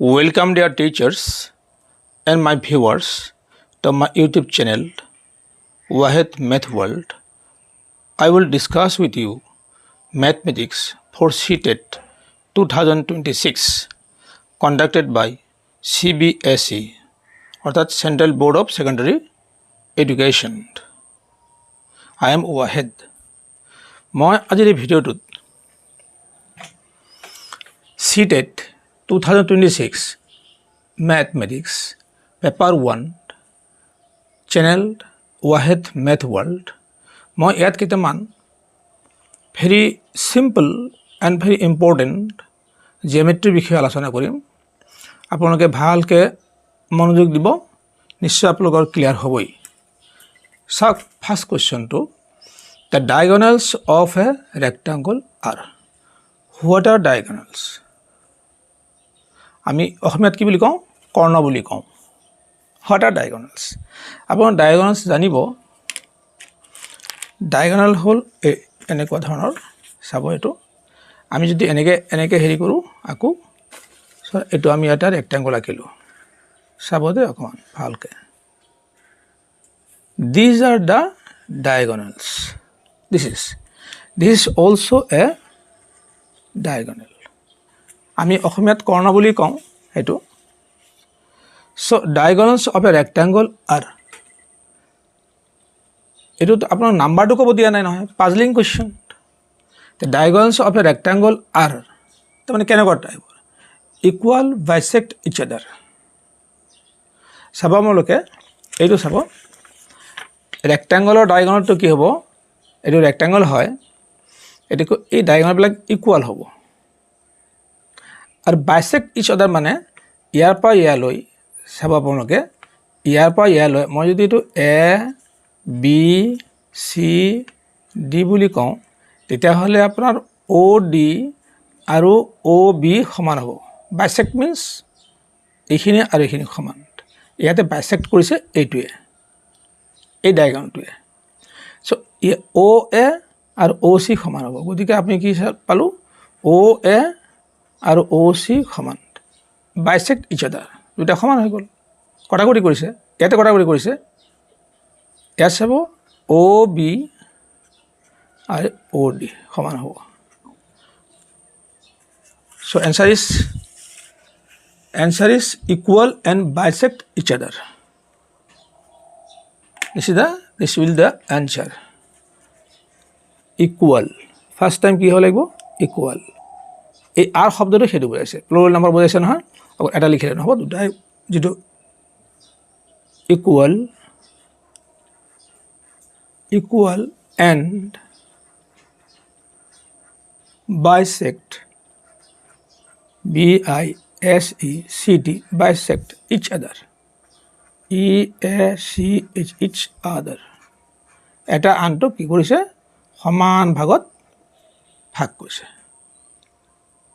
Welcome dear teachers and my viewers to my YouTube channel Wahid Math World. I will discuss with you mathematics for CTET 2026 conducted by CBSE অর্থাৎ Central Board of Secondary Education. I am Wahid. মই আজিৰ এই ভিডিঅ'টোত CTET 2026 Mathematics Paper 1 Channel Wahid Math World মই ইয়াত কেইটামান very simple and very important geometry বিষয়ে আলোচনা কৰিম আপোনালোকে ভালকে মনোযোগ দিব নিশ্চয় আপোনালোকৰ ক্লিয়াৰ হ'বই চাওক first কোৱেশ্চনটো the diagonals of a rectangle are what are diagonals আমি অসমীয়াত কি বুলি কওঁ কৰ্ণ বুলি কওঁ what are diagonals আপোনাৰ diagonals জানিব diagonal হল এনেকুৱা ধৰণৰ চাব এটো আমি যদি এনেকে হেৰি কৰো আকো এটো আমি এটা ৰেক্টেংগল আঁকিলো চাব দে অকমান ভালকে these are the diagonals this is also a diagonal আমি অসমীয়াত কৰ্ণ বুলি কওঁ এটো so diagonals of a rectangle are এটো আপোনাৰ নাম্বাৰটো কব দিয়া নাই নহয় puzzling question the diagonals of a rectangle are মানে কেনেকুৱা type equal bisect each other চাব মলকে এইটো চাব ৰেক্টেংগলৰ ডায়াগোনালটো কি হ'ব এটো ৰেক্টেংগল হয় এটো এই ডায়াগোনাল বিলাক ইকুয়াল হ'ব আৰু বাইসেক্ট ইচ আদাৰ মানে ইয়াৰ পৰা ইয়ালৈ চাব আপোনালোকে ইয়াৰ পৰা ইয়ালৈ মই যদি এটো এ বি সি ডি বুলি কওঁ তেতিয়া হলে আপোনাৰ ও ডি আৰু ও বি সমান হ'ব বাইসেক্ট মিন্স এইখিনি আৰু এইখিনি সমান ইয়াতে বাইসেক্ট কৰিছে এইটোৱে এই ডায়াগোনালটোৱে সো ও এ আৰু ও সি সমান হ'ব গতিকে আপুনি কি পালো ও এ আৰু ও সি সমান বাইসেক্ট ইচ আদাৰ দুটা সমান হৈ গ'ল কটাকটি কৰিছে ইয়াতে কটাকটি কৰিছে ইয়াত চাব ও বি আৰু ও ডি সমান হ'ব so answer is equal and bisect each other this will the answer equal first time কি হ'ব equal এই আর শব্দটো হেতু বুজাইছে প্লুরাল নাম্বার বুজাইছে নহয় আৰু এটা লিখিলে নহব দুটাই যেটো equal and bisect b I s e c t bisect each other e a c h each other এটা আনটো কি কৰিছে সমান ভাগত ভাগ কৰিছে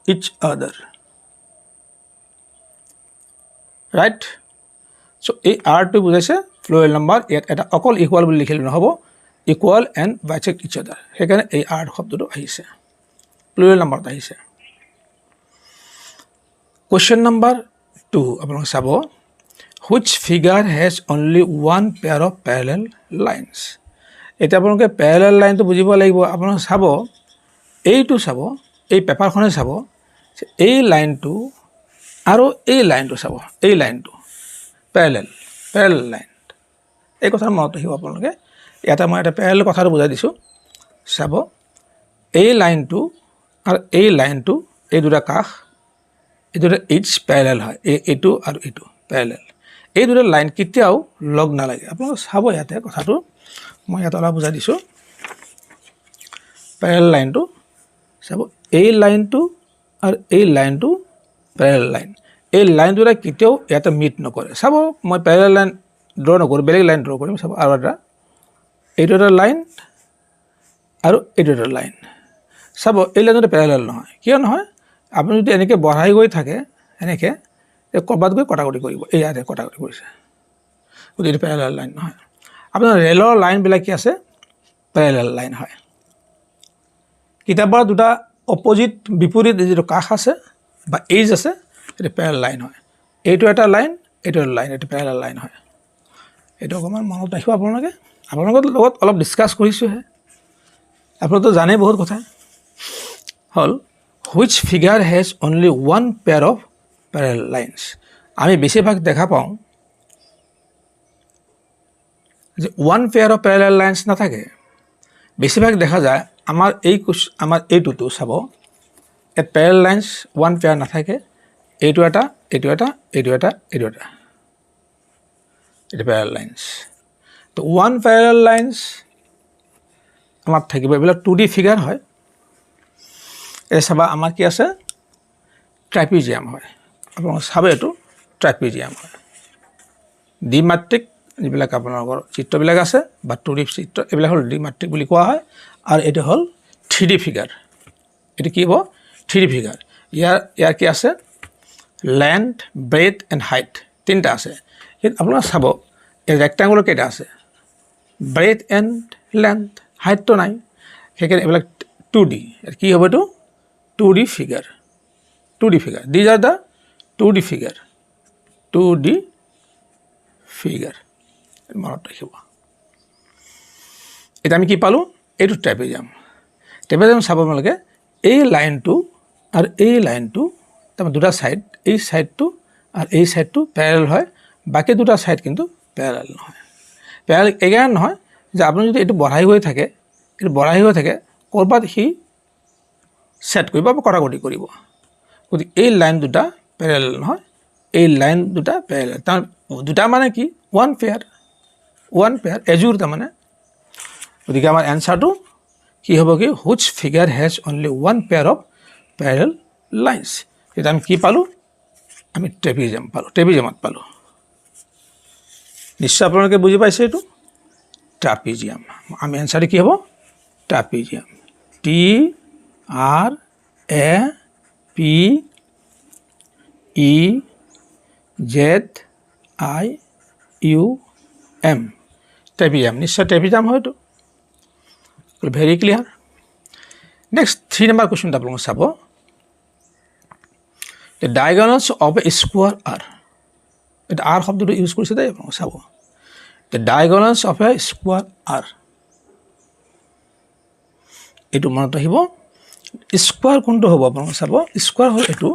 each other right so এই r টো বুজাইছে প্লুরাল নাম্বার এটা অকল ইকুয়াল বুলি লিখিলে নহব equal and bisect each other সেইকাৰণে এই r শব্দটো আহিছে প্লুরাল নাম্বার আহিছে question number 2 আপোনালোক চাব which figure has only one pair of parallel lines এটা আপোনালোকে প্যারালাল লাইনটো বুজিব লাগিব আপোনালোক চাব এইটো চাব এই পেপাৰখনে চাব এই লাইনটো আৰু এই লাইনটো চাব এই লাইনটো প্যাৰালাল লাইন এই কথা মনত ৰাখিব আপোনালোকে এটা মই এটা প্যাৰালাল কথাটো বুজাই দিছো চাব এই লাইনটো আৰু এই লাইনটো এই দুটা কাষ এই দুটা ইচ প্যাৰালাল হয় এইটো আৰু এইটো প্যারালাল এই দুটা লাইন কেতিয়াও লগ নালাগে আপোনালোক চাব ইয়াতে কথাটো মই এটা অলপ বুজাই দিছো প্যারালাল লাইনটো চাব এই লাইনটো আৰু এই লাইনটো প্যাৰালাল লাইন এই লাইন দুটা কেতিয়াও এটা মিট নকৰে চাব মই প্যাৰালাল লাইন ড্ৰ নকৰো বেলেগ লাইন ড্ৰ কৰিম চাব আৰু এটা এইটো এটা লাইন আৰু এইটো এটা লাইন চাব এই লাইনটো প্যারালাল নহয় কিয় নহয় আপুনি যদি এনেকে বঢ়াই গৈ থাকে এনেকে কৰবাত গৈ কটাকটি কৰিব এই ইয়াতে কটাকটি কৰিছে গতিকে প্যাৰালাল লাইন নহয় আপোনাৰ ৰেলৰ লাইন বিলাক কি আছে প্যাৰালাল লাইন হয় কিতাপৰ দুটা অপোজিট বিপৰীত যেটো কাষ আছে বা এজ আছে এটা প্যারালাল লাইন হয় এইটো এটা লাইন এইটো এটা লাইন এটা প্যারালাল লাইন হয় এইটো অকণমান মনত ৰাখিব আপোনালোকৰ লগত অলপ ডিছকাছ কৰিছোঁহে আপোনালোকে জানে বহুত কথা হ'ল which figure has only one pair of parallel lines আমি বেছিভাগ দেখা পাওঁ যে one pair of parallel lines নাথাকে বেছিভাগ দেখা যায় আমাৰ এইটোতো চাব ইয়াত প্যাৰালাল লাইন্স ওৱান পেয়াৰ নাথাকে এইটো এটা এইটো এটা এইটো এটা এইটো এটা এটা প্যারালাল লাইন্স তো ওৱান প্যাৰালাল লাইন্স আমাৰ থাকিব এইবিলাক 2D ফিগাৰ হয় এই চাবা আমাৰ কি আছে ট্ৰাপিজিয়াম হয় আপোনালোকে চাব এইটো ট্ৰাপিজিয়াম হয় দ্বিমাত্ৰিক যিবিলাক আপোনালোকৰ চিত্ৰবিলাক আছে বা 2D চিত্ৰ এইবিলাক হ'ল দ্বিমাত্ৰিক বুলি কোৱা হয় আৰু এইটো হ'ল 3D ফিগাৰ এইটো কি হ'ব 3D ফিগাৰ ইয়াৰ কি আছে লেন্থ ব্ৰেথ এণ্ড হাইট তিনিটা আছে কিন্তু আপোনালোকে চাব এই ৰেক্টেংগুলাৰ কেইটা আছে ব্ৰেথ এণ্ড লেন্থ হাইটটো নাই সেইকাৰণে এইবিলাক 2D কি হ'ব এইটো 2D figure these are the 2D figure মনত ৰাখিব এতিয়া আমি কি পালোঁ এইটো ট্ৰাপিজিয়াম চাব আপোনালোকে এই লাইনটো আৰু এই লাইনটো তাৰমানে দুটা ছাইড এই ছাইডটো আৰু এই ছাইডটো প্যাৰালাল হয় বাকী দুটা ছাইড কিন্তু প্যাৰালাল নহয় প্যাৰালাল এইকাৰণে নহয় যে আপুনি যদি এইটো বঢ়াই হৈ থাকে ক'ৰবাত সি ছেট কৰিব বা কটাকটি কৰিব গতিকে এই লাইন দুটা প্যাৰালাল নহয় এই লাইন দুটা প্যাৰালাল তাৰ দুটা মানে কি ওৱান পেয়াৰ এযোৰ তাৰমানে গতিকে আমাৰ এনচাৰটো কি হ'ব কি which figure has only one pair of parallel lines এতিয়া আমি কি পালোঁ আমি ট্ৰেপিজিয়ামত পালোঁ নিশ্চয় আপোনালোকে বুজি পাইছে এইটো ট্ৰাপিজিয়াম আমি এনচাৰটো কি হ'ব ট্ৰাপিজিয়াম TRAPEZIUM ট্ৰেপিজিয়াম নিশ্চয় ট্ৰেপিজিয়াম হয়তো ভেৰি ক্লিয়াৰ নেক্সট 3 নম্বৰ কুৱেশ্যনটো আপোনালোকে চাব the diagonals of a square are এটা আৰ শব্দটো ইউজ কৰিছে দেই আপোনালোকে চাব the diagonals of a square are এইটো মনত ৰাখিব স্কোৱাৰ কোনটো হ'ব আপোনালোকে চাব স্কোৱাৰ হ'ল এইটো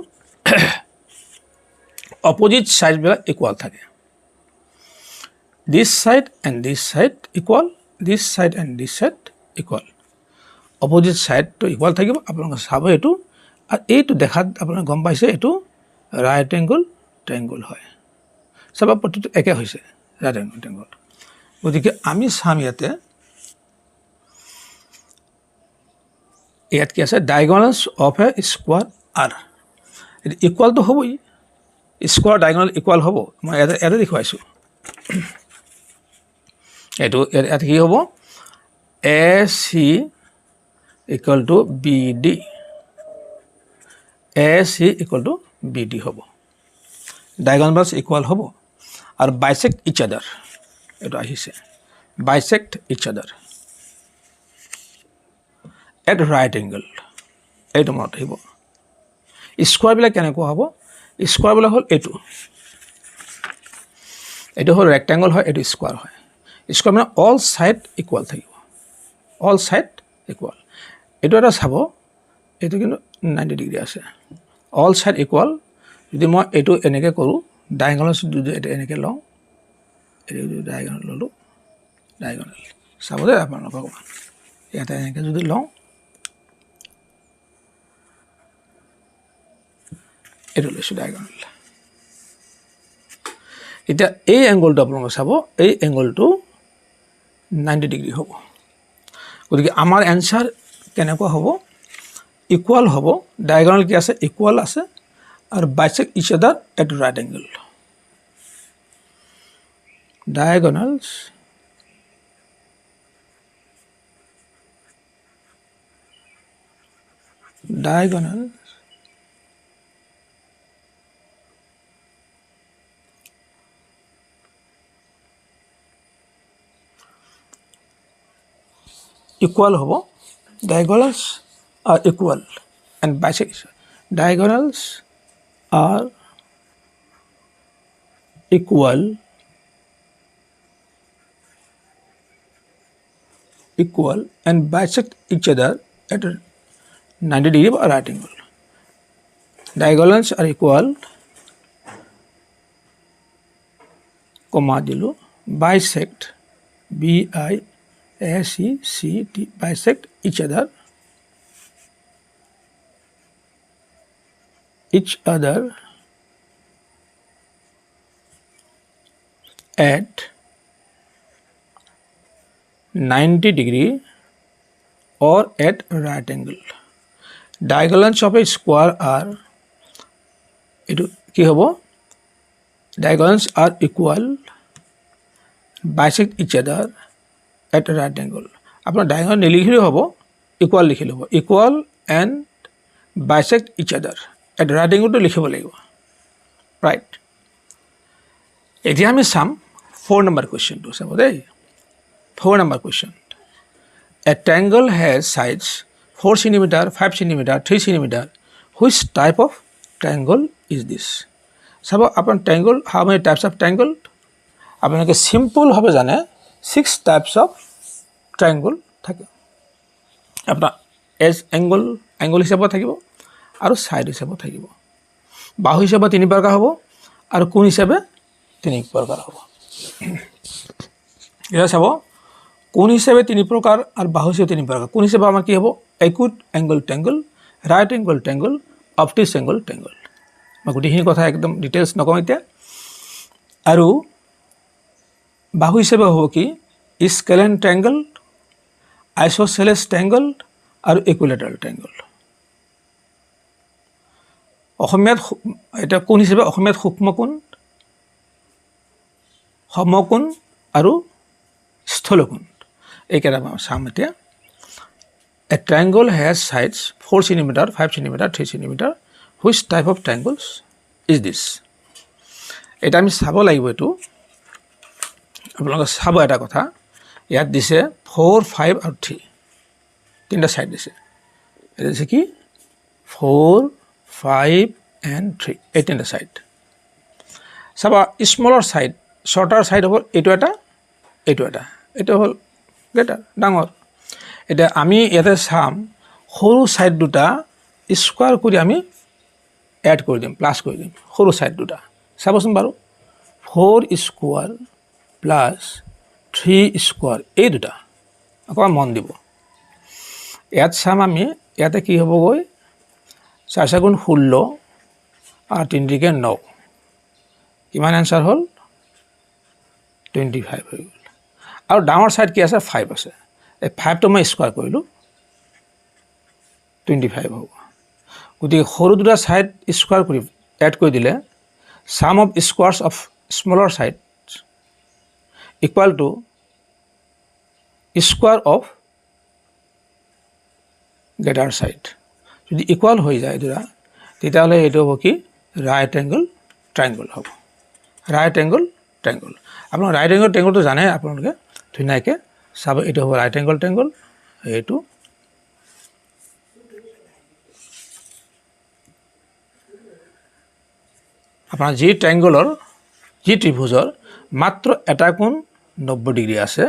অপজিট ছাইডবিলাক ইকুৱেল থাকে this side and this side equal this side and this side equal opposite ছাইডটো ইকুৱেল থাকিব আপোনালোকে চাব এইটো আৰু এইটো দেখাত আপোনালোকে গম পাইছে এইটো ৰাইট এংগল ট্ৰাইংগল হয় চাব প্ৰতিটো একে হৈছে ৰাইট এংগল ট্ৰাইংগল গতিকে আমি চাম ইয়াত কি আছে ডায়াগনেলছ অফ এ স্কোৱাৰ আৰ এইটো ইকুৱেলটো হ'বই স্কোৱাৰ ডায়াগনেল ইকুৱেল হ'ব মই ইয়াতে দেখুৱাইছোঁ এইটো ইয়াত কি হ'ব AC equal to BD AC equal to BD হ'ব ডায়াগনেলছ ইকুৱেল হ'ব আৰু বাইচেক্ট ইচ আদাৰ এইটো আহিছে বাইচেক্ট each other at right angle এইটো মনত আহিব স্কোৱাৰবিলাক কেনেকুৱা হ'ব স্কোৱাৰবিলাক হ'ল এইটো হ'ল ৰেক্টেংগল হয় এইটো স্কোৱাৰ হয় স্কোৱাৰ মানে অল ছাইড ইকুৱেল থাকিব অল ছাইড ইকুৱেল এইটো এটা চাব এইটো কিন্তু 90 ডিগ্ৰী আছে অল ছাইড ইকুৱেল যদি মই এইটো এনেকৈ কৰোঁ ডায়াগনেল যদি এইটো এনেকৈ লওঁ এইটো ডায়াগনেল ল'লোঁ ডায়াগনেল চাব দেই আপোনালোকক অকণমান ইয়াতে এনেকৈ যদি লওঁ এইটো লৈছোঁ ডায়াগনেল এতিয়া এই এংগলটো আপোনালোকে চাব এই এংগলটো 90 ডিগ্ৰী হ'ব গতিকে আমাৰ এনচাৰ কেনেকুৱা হ'ব ইকুৱেল হ'ব ডায়াগনেল কি আছে ইকুৱেল আছে আৰু bisect each other at right angle diagonals equal hobo diagonals are equal and bisect diagonals are equal and bisect each other at a 90 degree or right angle. Diagonals are equal, comma dilu, bisect, B-I-S-E-C-T, bisect each other at 90 degree or at right angle. Diagonals of a square are, etu ki hobo, diagonals are equal, bisect each other at right angle. আপনার diagonal নিলিখিলেও হ'ব, equal লিখিলেও হ'ব, equal and bisect each other at right angle to লিখিব লাগিব, right? এতিয়া আমি চাম 4 number কুৱেশ্যনটো চাব দেই। 4 number question, a triangle has sides 4 cm, 5 cm, 3 cm. Which type of triangle is this? চাব আপোনাৰ triangle, how many types of triangle? আপোনালোকে চিম্পলভাৱে জানে 6 types of triangle থাকে। আপোনাৰ এজ এংগল হিচাপত থাকিব আৰু সাইড হিচাপত থাকিব। বাহু হিচাপে 3 প্ৰকাৰ হ'ব আৰু কোণ হিচাপে 3 প্ৰকাৰ হ'ব। এটা চাব, কোণ হিচাপে 3 প্ৰকাৰ আৰু বাহু হিচাপে 3 প্ৰকাৰ। কোণ হিচাপে আমাৰ কি হ'ব? Acute angle triangle, right angle triangle, obtuse angle triangle. মই গোটেইখিনি কথা একদম ডিটেইলছ নকওঁ এতিয়া। আৰু বাহু হিচাপে হ'ব কি? স্কেলেন ট্ৰায়াঙ্গল, আইসোসেলেস ট্ৰায়াঙ্গল আৰু ইকুইলেটাৰেল ট্ৰায়াঙ্গল। অসমীয়াত এটা কোণ হিচাপে অসমীয়াত সূক্ষ্মকোণ, সমকোণ আৰু স্থূলকোণ, এইকেইটা চাম এতিয়া। A triangle has sides 4 cm, 5 cm, 3 cm. Which type of triangles is this? এটা আমি চাব লাগিব। এইটো আপোনালোকে চাব এটা কথা, ইয়াত দিছে 4, 5 আৰু 3, তিনিটা ছাইড দিছে। এটা দিছে কি? 4, 5 and 3, এই তিনিটা ছাইড। চাবা স্মলৰ ছাইড, শ্বৰ্টাৰ ছাইড হ'ব এইটো এটা, এইটো এটা, এইটো হ'ল গ্ৰেটাৰ, ডাঙৰ। এতিয়া আমি ইয়াতে চাম সৰু ছাইড দুটা স্কোৱাৰ কৰি আমি এড কৰি দিম, প্লাছ কৰি দিম সৰু ছাইড দুটা। চাবচোন বাৰু, 4 স্কোৱাৰ প্লাছ 3 স্কোৱাৰ, এই দুটা অকণমান মন দিব। ইয়াত চাম আমি, ইয়াতে কি হ'বগৈ? 4 4 16 আৰু 3 3 9, কিমান এনচাৰ হ'ল? 25 হৈ গ'ল। আৰু ডাঙৰ ছাইড কি আছে? 5 আছে। এই 5টো মই স্কোৱাৰ কৰিলোঁ, 25 হ'ব। গতিকে সৰু দুটা ছাইড স্কোৱাৰ কৰি এড কৰি দিলে sum of squares of smaller side equal to square of greater side. যদি ইকুৱেল হৈ যায় দুটা, তেতিয়াহ'লে এইটো হ'ব কি? ৰাইট এংগল ট্ৰায়াঙ্গল হ'ব। Right angle ট্ৰায়াঙ্গল। আপোনালোকে ৰাইট এংগল ট্ৰায়াঙ্গলটো জানে আপোনালোকে ধুনীয়াকৈ চাব। এইটো হ'ব ৰাইট এংগল ট্ৰায়াঙ্গল। এইটো আপোনাৰ যি ট্ৰায়াঙ্গলৰ, যি ত্ৰিভুজৰ মাত্ৰ এটা কোণ 90 ডিগ্ৰী আছে,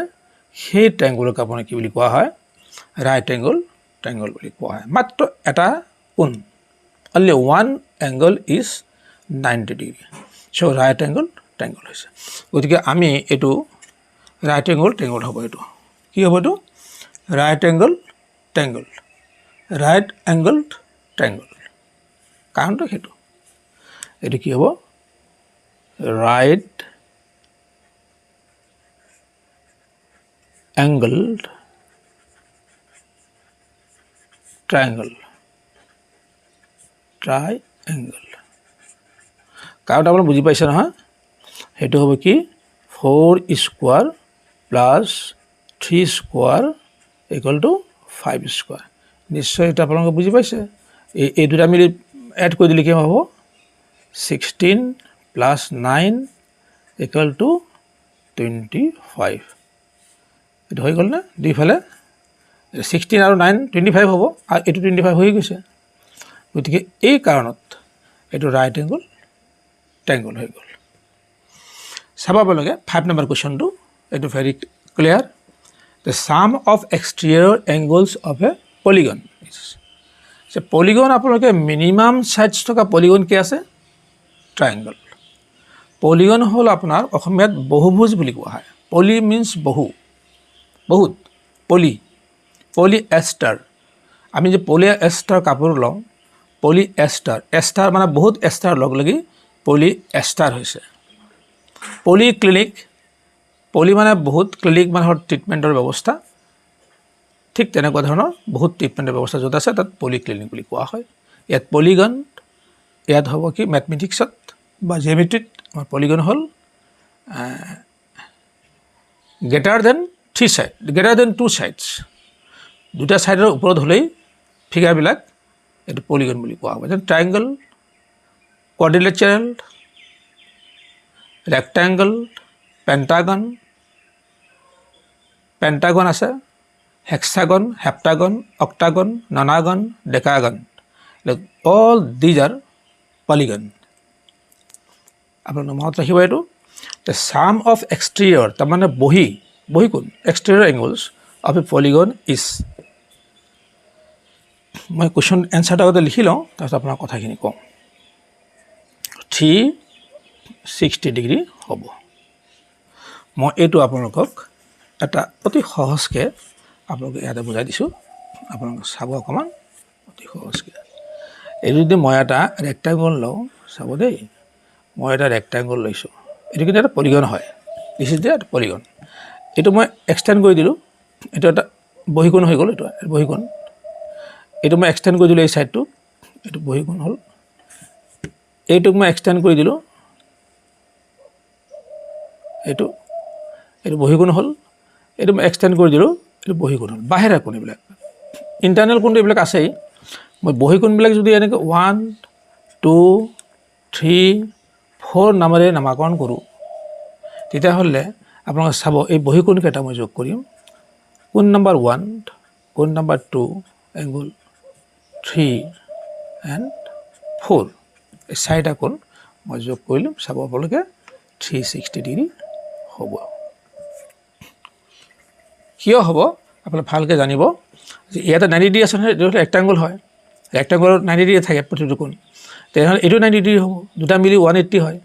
সেই ট্ৰায়াঙ্গলক আপোনাৰ কি বুলি কোৱা হয়? ৰাইট এংগল ট্ৰায়াঙ্গল বুলি কোৱা হয়। মাত্ৰ এটা কোণ, only one angle is 90 degree. So' right angle ট্ৰায়াঙ্গল হৈছে। গতিকে আমি এইটো ৰাইট এংগল ট্ৰায়াঙ্গল হ'ব। এইটো কি হ'ব? এইটো right angle triangle, right angle ট্ৰায়াঙ্গল। কাৰণটো সেইটো। এইটো কি হ'ব? Right angle ট্ৰায়াঙ্গল, triangle. কাৰণটো আপুনি বুজি পাইছে নহয়? সেইটো হ'ব কি? 4 square plus 3 square equal to 5 square. নিশ্চয় এইটো আপোনালোকে বুজি পাইছে। এই দুটা মিলি এড কৰি দিলে কি হ'ব? 16 প্লাছ 9 ইকুৱেল টু 25। এইটো হৈ গ'ল নে? দুইফালে 16 আৰু 9 25 হ'ব, আৰু এইটো 25 হৈ গৈছে। গতিকে এই কাৰণত এইটো ৰাইট এংগল ট্ৰায়াঙ্গল হৈ গ'ল। চাব আপোনালোকে 5 নম্বৰ কুৱেশ্যনটো এইটো very clear the sum of exterior angles of a polygon polygon আপোনালোকে মিনিমাম সাইজ থকা পলিগন কি আছে ট্ৰাইংগল পলিগন হ'ল আপোনাৰ অসমীয়াত বহুভুজ বুলি কোৱা হয় পলি মিন্স বহু বহুত পলি এষ্টাৰ আমি যে পলি এষ্টাৰ কাপোৰ লওঁ পলি এষ্টাৰ মানে বহুত এষ্টাৰ লগ লাগি পলি এষ্টাৰ হৈছে পলি ক্লিনিক পলি মানে বহুত ক্লিনিক মানে ট্ৰিটমেণ্টৰ ব্যৱস্থা ঠিক তেনেকুৱা ধৰণৰ বহুত ট্ৰিটমেণ্টৰ ব্যৱস্থা য'ত আছে তাত পলি ক্লিনিক বুলি কোৱা হয় ইয়াত পলিগন ইয়াত হ'ব কি মেথমেটিক্সত বা জিঅ'মেট্ৰিত আমাৰ পলিগন হ'ল গ্ৰেটাৰ দেন 2 সাইডছ দুটা সাইডৰ ওপৰত হ'লেই ফিগাৰবিলাক এইটো পলিগন বুলি কোৱা হ'ব যেন ট্ৰাইংগল কোৱাড্ৰিলেটাৰেল ৰেক্টেংগল পেণ্টাগন আছে hexagon heptagon octagon nonagon decagon all these are polygon আপোনালোকে মনত ৰাখিব এইটো দ্য সাম অফ এক্সটেৰিয়ৰ তাৰমানে বহি কোণ exterior angles of a polygon is মই কুৱেশ্যন এনচাৰটো আগতে লিখি লওঁ তাৰপিছত আপোনাৰ কথাখিনি কওঁ 360 ডিগ্ৰী হ'ব মই এইটো আপোনালোকক এটা অতি সহজকৈ আপোনালোকে ইয়াতে বুজাই দিছোঁ আপোনালোকে চাব অকণমান অতি সহজকৈ এইটো যদি মই এটা ৰেক্টেংগল লওঁ চাব দেই মই এটা ৰেক্টেংগল লৈছোঁ এইটো কিন্তু এটা পলিগন হয় দিছ ইজ এটা পলিগন এইটো মই এক্সটেণ্ড কৰি দিলোঁ এইটো এটা বহিকোণ হৈ গ'ল এইটো বহিকোণ এইটো মই এক্সটেণ্ড কৰি দিলোঁ এই ছাইডটো এইটো বহিকোণ হ'ল এইটোক মই এক্সটেণ্ড কৰি দিলোঁ এইটো বহিকোণ হ'ল এইটো মই এক্সটেণ্ড কৰি দিলোঁ এইটো বহিকোণ হ'ল বাহিৰা কোণ এইবিলাক ইণ্টাৰনেল কোণটো এইবিলাক আছেই মই বহিকোণবিলাক যদি এনেকৈ 1 2 3 4 নামেৰে নামাকৰণ কৰোঁ তেতিয়াহ'লে আপোনালোকে চাব এই বহিকোণকেইটা মই যোগ কৰিম কোণ নম্বৰ 1 কোণ নম্বৰ 2 এংগল 3 এণ্ড 4 এই চাৰিটা কোণ মই যোগ কৰিলোঁ চাব আপোনালোকে 360 ডিগ্ৰী হ'ব কিয় হ'ব আপোনালোকে ভালকৈ জানিব যে ইয়াতে 90 ডিগ্ৰী আছে নহয় এইটো ৰেক্টেংগল হয় ৰেক্টেংগলত 90 ডিগ্ৰী থাকে প্ৰতিটো কোণ তেনেহ'লে এইটো 90 ডিগ্ৰী হ'ব দুটা মিলি 180 হয়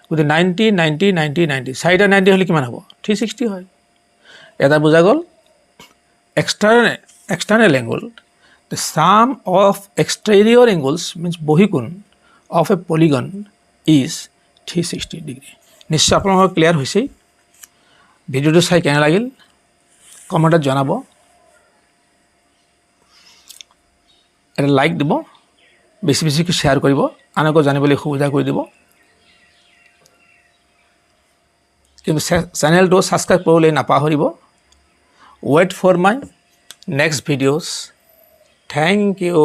গতিকে 90 চাৰিটা 90 হ'লে কিমান হ'ব 360 হয় এটা বুজা গ'ল external angle the sum of exterior angles means বহিকোণ of a polygon is 360 degree নিশ্চয় আপোনালোকৰ ক্লিয়াৰ হৈছেই ভিডিঅ'টো চাই কেনে লাগিল কমেণ্টত জনাব এটা লাইক দিব বেছিকৈ শ্বেয়াৰ কৰিব আনকো জানিবলৈ সুবিধা কৰি দিব কিন্তু চেনেলটো ছাবস্ক্ৰাইব কৰিবলৈ নাপাহৰিব wait for my next videos thank U